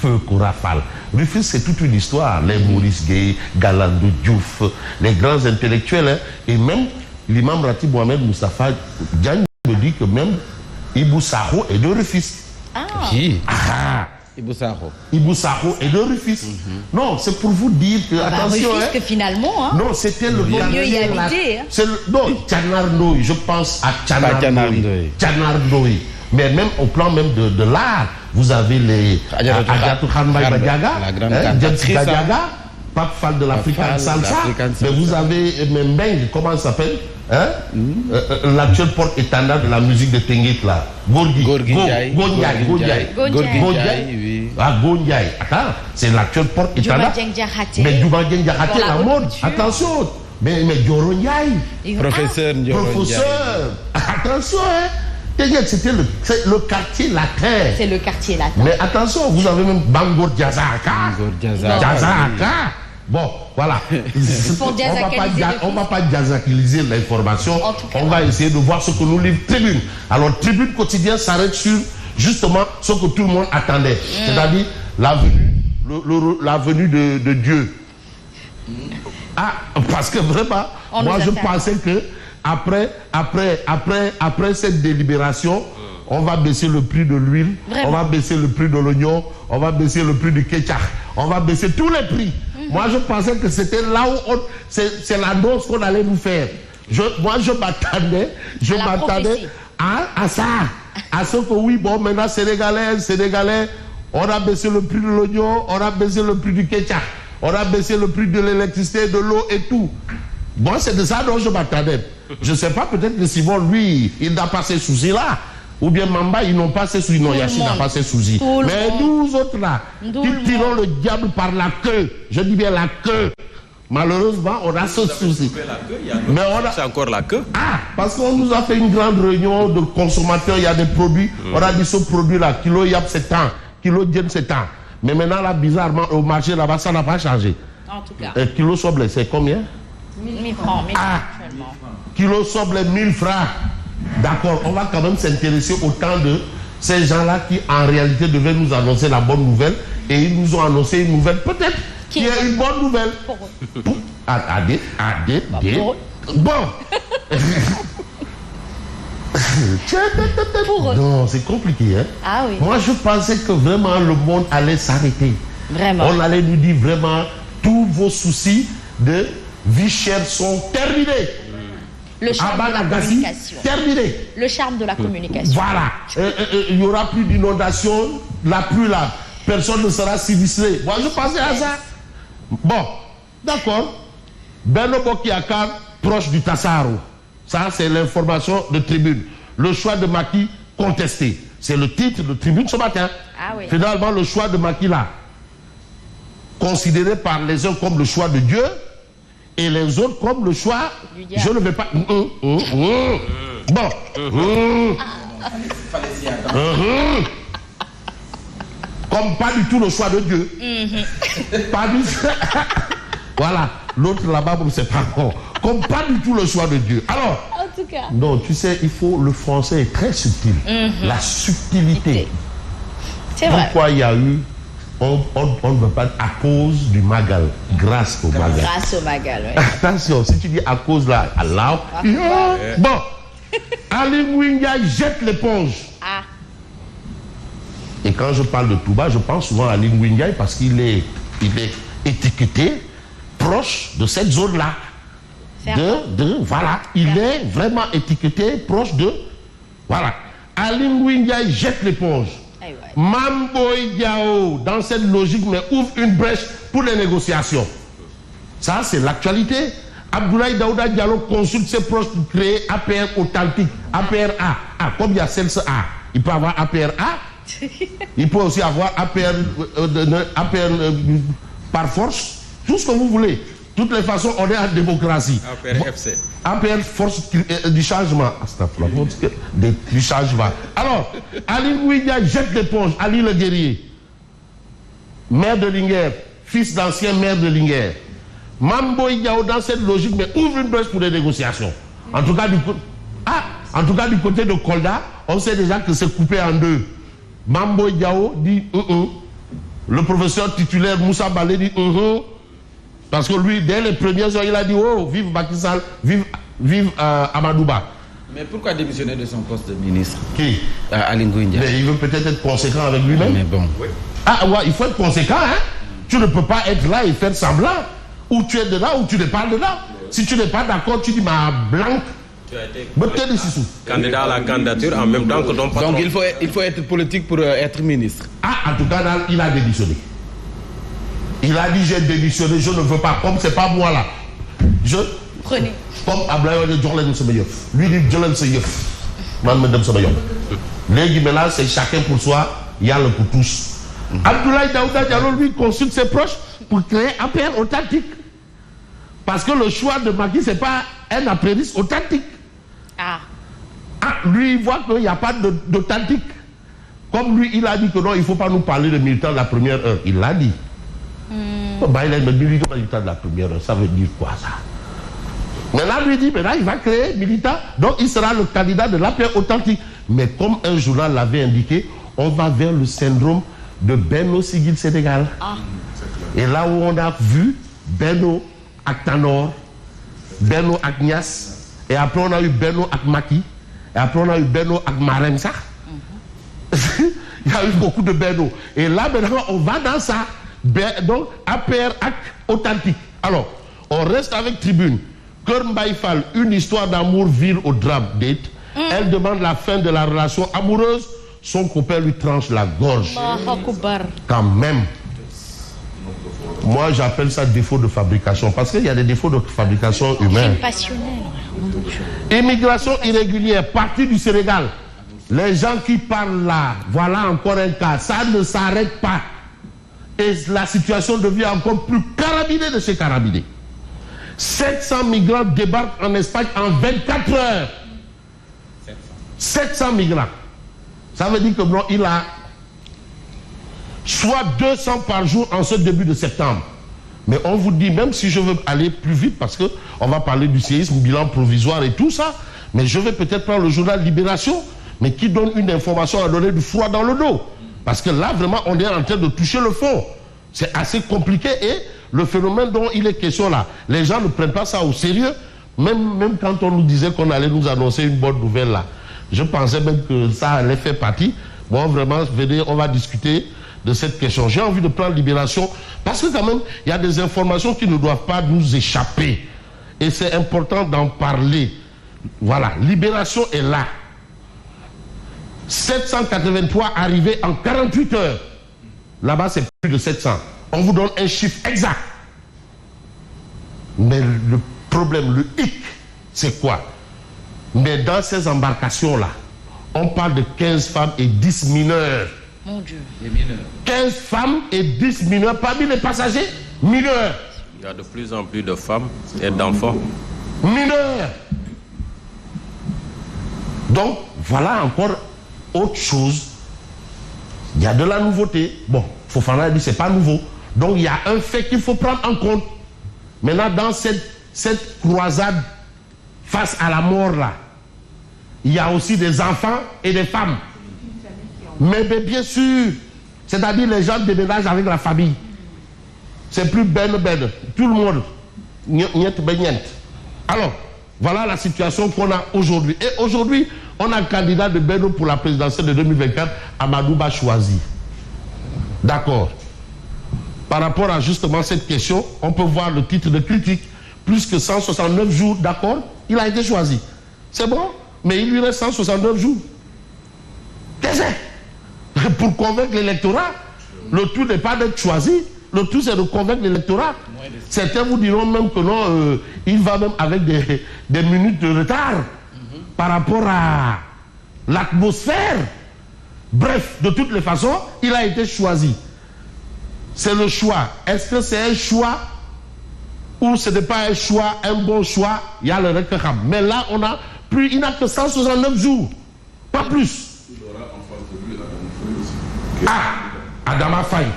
feu Kourafal. Rufisque, c'est toute une histoire. Les Maurice Gueye, Galandou Diouf, les grands intellectuels, hein, et même l'imam Ratib Mohamed Moustapha Diagne me dit que même Ibou Sakho est de Rufisque. Qui? Ibou Sakho est de Rufisque. Non, c'est pour vous dire que, attention. Rufisque, finalement. Hein. Non, c'était le vaut mieux y habiter. Hein. Non, Tchanardoy, je pense à Tchanardoy. Mais même au plan même de l'art, vous avez les Adjatou Khanbay Badiaga, James Badiaga, Pape Fall de l'African Salsa, mais vous avez Mbeng, comment ça s'appelle, hein? L'actuel porte-étendard de la musique de Tenguet là, Gondjaï. Attends, c'est l'actuel porte-étendard. Mais Djouba Dieng Diakhaté, la mode, attention. Mais Dioro Ndiaye, professeur, attention, hein. C'était le quartier latin. C'est le quartier latin. Mais attention, vous avez même Bangor Diazaka. Bon, voilà. On ne va pas diazakiliser l'information. On va essayer de voir ce que nous livre Tribune. Alors, Tribune quotidien s'arrête sur justement ce que tout le monde attendait. C'est-à-dire la venue de Dieu. Parce que vraiment, moi je pensais que après cette délibération, on va baisser le prix de l'huile, on va baisser le prix de l'oignon, on va baisser le prix du ketchup, on va baisser tous les prix. Moi, je pensais que c'était là où c'est l'annonce qu'on allait nous faire. Moi, je m'attendais à ça. À ce que oui, bon, maintenant, Sénégalais, on a baissé le prix de l'oignon, on a baissé le prix du ketchup, on a baissé le prix de l'électricité, de l'eau et tout. Bon, c'est de ça dont je m'attendais. Je ne sais pas, peut-être que Simon, lui, il n'a pas ces soucis-là. Ou bien Mamba, ils n'ont pas ces soucis. Non, Yacine n'a pas ces soucis. Mais nous autres là, qui tirons le diable par la queue, je dis bien la queue, malheureusement, on a ce souci. Mais c'est encore la queue. Parce qu'on nous a fait une grande réunion de consommateurs, il y a des produits. On a dit ce produit-là, kilo Yap c'est tant, kilo Dien c'est tant. Mais maintenant, là, bizarrement, au marché là-bas, ça n'a pas changé. En tout cas. Kilo soble, c'est combien? 1000 francs, actuellement. Kilo soble, 1000 francs. D'accord, on va quand même s'intéresser au temps de ces gens-là qui, en réalité, devaient nous annoncer la bonne nouvelle. Et ils nous ont annoncé une nouvelle, peut-être, qui est une bonne nouvelle. Bon. Non, c'est compliqué, hein? Ah oui. Moi, je pensais que vraiment le monde allait s'arrêter. Vraiment. On allait nous dire vraiment, tous vos soucis de vie chère sont terminés. Le charme de la communication. Terminé. Le charme de la communication. Voilà. Il n'y aura plus d'inondation, la pluie là. Personne ne sera sinistré. Moi, je pensais à ça. Bon, d'accord. Benno Bokiakar, proche du Tassaro. Ça, c'est l'information de Tribune. Le choix de Macky contesté. C'est le titre de Tribune ce matin. Ah oui. Finalement, le choix de Macky là, considéré par les uns comme le choix de Dieu, et les autres comme le choix, je ne vais pas... Bon. Comme pas du tout le choix de Dieu. Pas du tout. Voilà. L'autre là-bas, c'est pas bon. Comme pas du tout le choix de Dieu. Alors, en tout cas. Non, tu sais, le français est très subtil. La subtilité. C'est vrai. Pourquoi il y a eu... On ne veut pas à cause du Magal, grâce au Magal. Grâce au Magal, oui. Attention, si tu dis à cause là, Allah. Bon, Ali Ngouinga jette l'éponge. Et quand je parle de Touba, je pense souvent à Ali Ngouinga parce qu'il est étiqueté proche de cette zone-là. Voilà, il est vraiment étiqueté proche de... Voilà. Ali Ngouinga jette l'éponge. Mame Boye Diao, dans cette logique, mais ouvre une brèche pour les négociations. Ça, c'est l'actualité. Abdoulaye Daouda Diallo consulte ses proches pour créer APR authentique. APR-A. Comme il y a CELS-A, il peut avoir APR-A. Il peut aussi avoir APR par force. Tout ce que vous voulez. De toutes les façons, on est en démocratie. APR-FC. APR force du changement. Du changement. Alors, Ali Ngouinga jette l'éponge. Ali le guerrier. Maire de Linguère. Fils d'ancien maire de Linguère. Mame Boye Diao, dans cette logique, mais ouvre une brèche pour les négociations. En tout cas, du côté de Kolda, on sait déjà que c'est coupé en deux. Mame Boye Diao dit Le professeur titulaire Moussa Balé dit parce que lui, dès les premières heures, il a dit oh, vive Macky Sall, vive Amadouba. Mais pourquoi démissionner de son poste de ministre? Qui? Aly Ngouille Ndiaye. Mais il veut peut-être être conséquent avec lui-même. Mais bon. Oui. Ah ouais, il faut être conséquent, hein. Tu ne peux pas être là et faire semblant. Ou tu es dedans ou tu n'es pas dedans. Si tu n'es pas d'accord, tu dis ma blanc. Tu as été candidat à la candidature en même temps que ton patron. Donc il faut être politique pour être ministre. Ah, en tout cas, là, il a démissionné. Il a dit j'ai démissionné, je ne veux pas. Comme c'est pas moi là. Prenez. Comme Ablaye de Jorlen Semeyeuf. Lui dit Jorlen Semeyeuf. Madame Semeyeuf. Les maintenant, c'est chacun pour soi, il y a le pour tous. Abdoulaye Daouda Diallo, lui, consulte ses proches pour créer un père authentique. Parce que le choix de Macky, ce n'est pas un apprenti authentique. Ah. Lui, il voit qu'il n'y a pas d'authentique. Comme lui, il a dit que non, il ne faut pas nous parler de militants de la première heure. Il l'a dit. Bah, il a dit militant de la première heure. Ça veut dire quoi, ça? Maintenant, lui dit, maintenant, il va créer militant. Donc, il sera le candidat de la paix authentique. Mais comme un journal l'avait indiqué, on va vers le syndrome de Benno Sigil Sénégal. Ah. Et là où on a vu Benno avec Tanor, Benno avec Niass, et après on a eu Benno avec Macky, et après on a eu Benno avec Marème Sarr. Il y a eu beaucoup de Benno. Et là maintenant, on va dans ça. Donc, APR acte authentique. Alors, on reste avec Tribune. Keur Mbaye Fall, une histoire d'amour vire au drame date. Elle demande la fin de la relation amoureuse. Son copain lui tranche la gorge. Quand même. Moi, j'appelle ça défaut de fabrication. Parce qu'il y a des défauts de fabrication humaine. Immigration irrégulière, partie du Sénégal. Les gens qui parlent là, voilà encore un cas. Ça ne s'arrête pas. Et la situation devient encore plus carabinée de chez carabinés. 700 migrants débarquent en Espagne en 24 heures. 700 migrants. Ça veut dire que non, il a soit 200 par jour en ce début de septembre. Mais on vous dit, même si je veux aller plus vite, parce qu'on va parler du séisme, bilan provisoire et tout ça, mais je vais peut-être prendre le journal Libération, mais qui donne une information à donner du froid dans le dos. Parce que là, vraiment, on est en train de toucher le fond. C'est assez compliqué et le phénomène dont il est question là, les gens ne prennent pas ça au sérieux. Même quand on nous disait qu'on allait nous annoncer une bonne nouvelle là, je pensais même que ça allait faire partie. Bon, vraiment, venez, on va discuter de cette question. J'ai envie de prendre Libération parce que quand même, il y a des informations qui ne doivent pas nous échapper. Et c'est important d'en parler. Voilà, Libération est là. 783 arrivés en 48 heures. Là-bas, c'est plus de 700. On vous donne un chiffre exact. Mais le problème, le hic, c'est quoi? Mais dans ces embarcations-là, on parle de 15 femmes et 10 mineurs. Mon Dieu. Les mineurs. 15 femmes et 10 mineurs parmi les passagers mineurs. Il y a de plus en plus de femmes et d'enfants. Mineurs. Donc, voilà encore autre chose. Il y a de la nouveauté. Bon, Fofana dit c'est pas nouveau. Donc, il y a un fait qu'il faut prendre en compte. Maintenant, dans cette croisade face à la mort là, il y a aussi des enfants et des femmes. Mais bien sûr, c'est-à-dire les gens déménagent avec la famille. C'est plus ben. Tout le monde. Alors, voilà la situation qu'on a aujourd'hui. Et aujourd'hui, on a un candidat de Benno pour la présidentielle de 2024, Amadouba choisi. D'accord. Par rapport à justement cette question, on peut voir le titre de critique. Plus que 169 jours, d'accord, il a été choisi. C'est bon, mais il lui reste 169 jours. Qu'est-ce que c'est? Pour convaincre l'électorat, le tout n'est pas d'être choisi, le tout c'est de convaincre l'électorat. Certains vous diront même que non, il va même avec des minutes de retard par rapport à l'atmosphère. Bref, de toutes les façons, il a été choisi. C'est le choix. Est-ce que c'est un choix ou ce n'est pas un choix, un bon choix? Il y a le Rekam. Mais là, il n'a que 169 jours. Pas plus. Il aura en face de lui Adama Faye aussi. Adama Faye.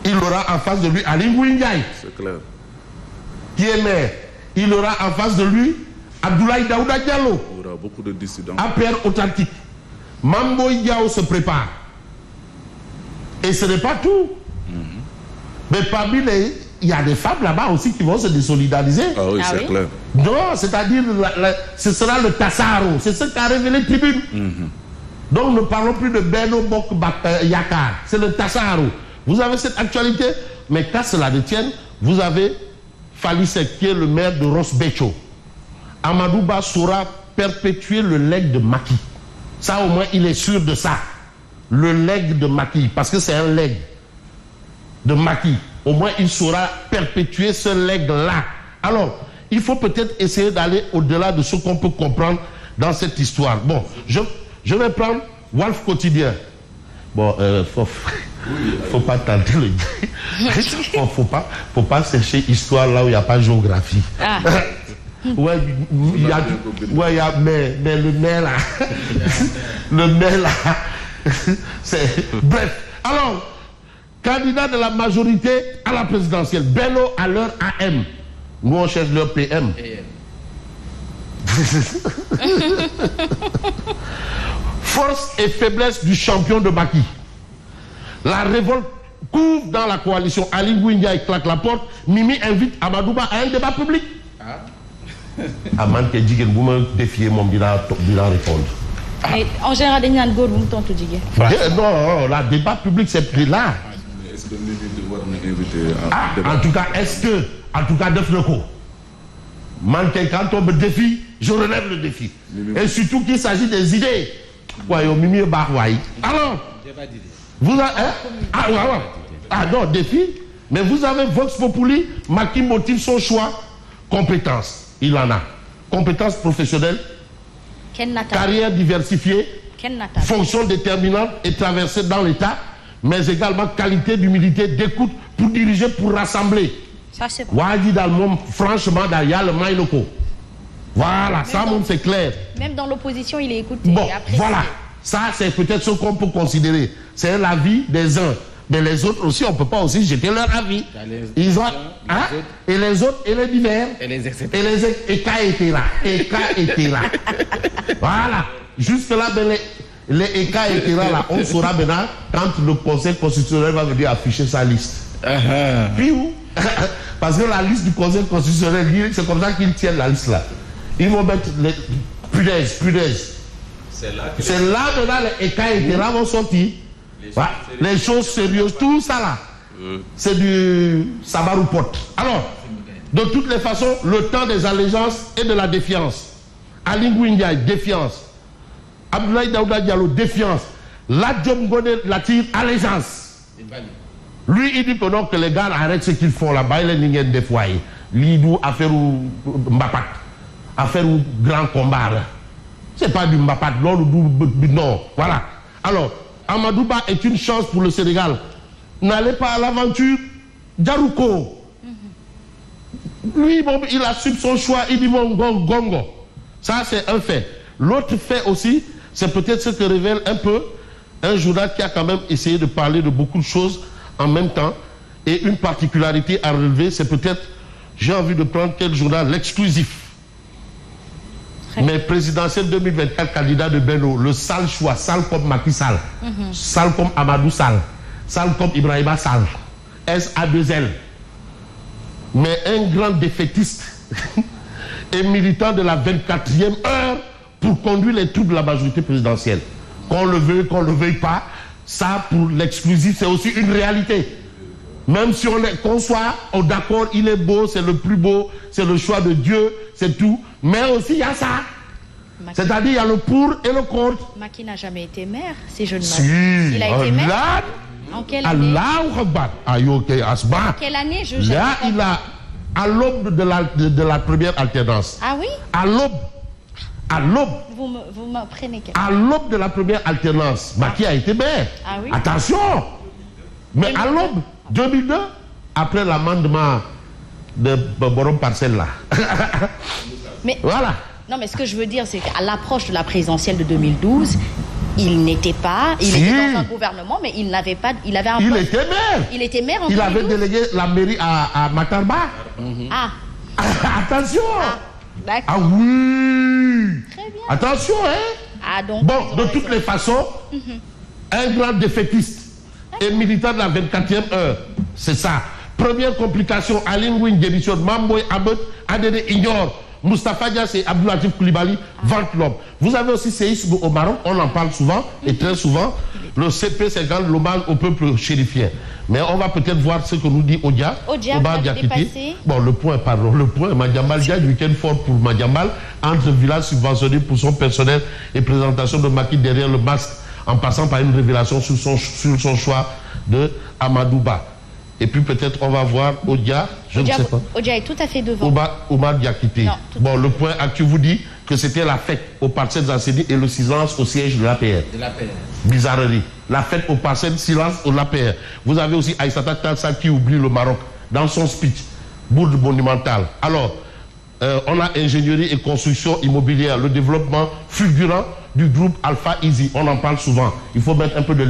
Il aura en face de lui Aly Ngouille Ndiaye. C'est clair. Qui est maire. Il aura en face de lui Abdoulaye Daouda Diallo. Il y aura beaucoup de dissidents. APR authentique. Mambo Diao se prépare. Et ce n'est pas tout. Mais parmi les... Il y a des femmes là-bas aussi qui vont se désolidariser. Ah oui, Ah c'est oui? clair. Non, c'est-à-dire, ce sera le Tassaro. C'est ce qu'a révélé Tribune. Donc, ne parlons plus de Beno Bok Yakar. C'est le Tassaro. Vous avez cette actualité. Mais qu'à cela ne tienne, vous avez Fally Seck, qui est le maire de Ross Béthio. Amadou Ba saura perpétuer le legs de Macky. Ça, au moins, il est sûr de ça. Le legs de Macky. Parce que c'est un legs de Macky. Au moins, il saura perpétuer ce legs-là. Alors, il faut peut-être essayer d'aller au-delà de ce qu'on peut comprendre dans cette histoire. Bon, je vais prendre Wolf Quotidien. Bon, faut pas tenter le dire. Faut pas chercher histoire là où il n'y a pas géographie. Ah. Ouais, mais le maire là, le maire là, c'est... Bref, alors, candidat de la majorité à la présidentielle, Bello à l'heure AM. Nous, on cherche leur PM. Force et faiblesse du champion de Macky. La révolte couvre dans la coalition. Ali Ngouindia claque la porte. Mimi invite Amadouba à un débat public. Aman qui dit que vous me défiez mon bilan répondre. Mais en général, dañu naan góor bu mu tontu jigéen. Non, la débat public c'est pris là. Est-ce que Mimi war na inviter En tout cas, def na ko. Man kay quand on me défie, je relève le défi. Et surtout qu'il s'agit des idées. Ouais, yo Mimi baax waay. Alors, vous avez non, défi. Mais vous avez Vox Populi, Macky motive son choix, compétences. Il en a. Compétences professionnelles, carrière diversifiée, fonction déterminante et traversée dans l'État, mais également qualité d'humilité, d'écoute pour diriger, pour rassembler. Ça, c'est bon. Wadi dans le monde, franchement, derrière le Maïloko. Voilà, ça, c'est clair. Même dans l'opposition, il est écouté. Bon, apprécié. voilà. Ça, c'est peut-être ce qu'on peut considérer. C'est l'avis des uns. Mais les autres aussi, on ne peut pas aussi jeter leur avis. Ils ont... Et les autres, et les divers. Et les exceptions. Et les Eka étaient là. Eka étaient là. Voilà. Jusque-là, ben, les Eka étaient là. On saura maintenant quand le Conseil constitutionnel va venir afficher sa liste. Puis où? Parce que la liste du Conseil constitutionnel, c'est comme ça qu'ils tiennent la liste là. Ils vont mettre les... Punaise. C'est là maintenant les Eka étaient là vont sortir. Les choses sérieuses, tout ça là, c'est du sabaroupot. Alors, de toutes les façons, le temps des allégeances et de la défiance. Ali Ngouindia, défiance. Abdoulaye Daouda Diallo, défiance. Ladjom Ngone Latir, allégeance. Lui, il dit que non, que les gars arrêtent ce qu'ils font là-bas, il est ningen des foyers. L'idou, affaire ou Mbapat, affaire ou grand combat. C'est pas du Mbapat, non, voilà. Alors, Amadouba est une chance pour le Sénégal. N'allez pas à l'aventure. Djarouko. Lui, bon, il assume son choix. Il dit bon, gongo. Ça, c'est un fait. L'autre fait aussi, c'est peut-être ce que révèle un peu un journal qui a quand même essayé de parler de beaucoup de choses en même temps. Et une particularité à relever, c'est peut-être, j'ai envie de prendre quel journal, l'exclusif. Mais présidentiel 2024, candidat de Bello, le sale choix, sale comme Macky Sall, sale comme Amadou Sall, sale comme Ibrahima Sall, SA2L. Mais un grand défaitiste et militant de la 24e heure pour conduire les troupes de la majorité présidentielle. Qu'on le veuille pas, ça pour l'exclusif, c'est aussi une réalité. Même si qu'on soit d'accord, il est beau, c'est le plus beau, c'est le choix de Dieu, c'est tout. Mais aussi, il y a ça. C'est-à-dire, il y a le pour et le contre. Macky n'a jamais été maire, si je ne Si, m'abuse. Il a été maire. Allah, En quelle année? Quelle année Là, il a, à l'aube de la première alternance. Ah oui? À l'aube. Vous m'apprenez quelque À l'aube de la première alternance, Macky a été maire. Ah oui? Attention. Mais à l'aube, 2002, après l'amendement de Borom Parcelle là. Mais, Voilà. non, mais ce que je veux dire, c'est qu'à l'approche de la présidentielle de 2012, il n'était pas... Il Si. était dans un gouvernement, mais il n'avait pas... Il avait un Il poste- était maire. Il était maire en Il avait 2012. délégué la mairie à Matarba. Ah, Attention. d'accord. Ah oui. Très bien. Attention, hein. Ah, donc... Bon, de toutes les façons, un grand défaitiste. et militant de la 24e heure. C'est ça. Première complication, Aline Ngouille démissionne, Mamboy Abed, Adede ignore. Moustapha Dias et Abdoulatif Koulibaly vantent l'homme. Vous avez aussi séisme au Maroc, on en parle souvent et très souvent. Le CP50, l'hommage au peuple chérifien. Mais on va peut-être voir ce que nous dit Odia. Bon, le point, Madiambal Dia, du week-end fort pour Madiambal, entre villages subventionnés pour son personnel et présentation de maquis derrière le masque, en passant par une révélation sur son choix de Amadouba. Et puis peut-être on va voir Odia, je ne sais pas. Odia est tout à fait devant. Omar Diakité. Bon, le point actuel vous dit que c'était la fête au parcelle d'Assedi et le silence au siège de l'APR. Bizarrerie. La fête au parcelle, silence au l'APR. Vous avez aussi Aïssata Talsa qui oublie le Maroc dans son speech. Bourde monumentale. Alors, on a ingénierie et construction immobilière, le développement fulgurant du groupe Alpha Easy. On en parle souvent. Il faut mettre un peu de